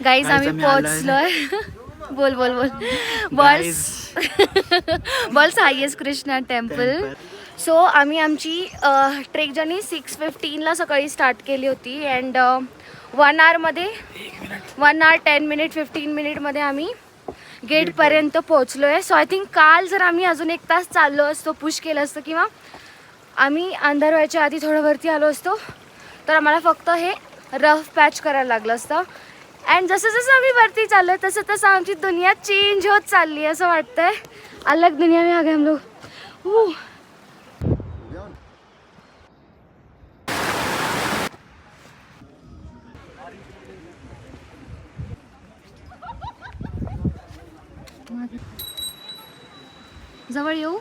Guys आम्ही पोहोचलोय. बोल बोल बोल. Balls balls highest Krishna temple. So आम्ही आमची ट्रेक जर्नी 6:15ला सकाळी स्टार्ट केली होती अँड 1 आवरमध्ये 1 hour 10 minute 15 मिनिटमध्ये आम्ही गेटपर्यंत पोहोचलो आहे. सो आय थिंक काल जर आम्ही अजून 1 तास चाललो असतो, पुश केलं असतं किंवा आम्ही अंधार व्हायच्या आधी थोडं वरती आलो असतो तर आम्हाला फक्त हे रफ पॅच करायला लागलं असतं. अँड जसं जसं आम्ही वरती चाललो आहे तसं तसं आमची दुनिया चेंज होत चालली आहे असं वाटतंय. अलग दुनिया में आ गए हम लोग. जवळ येऊ.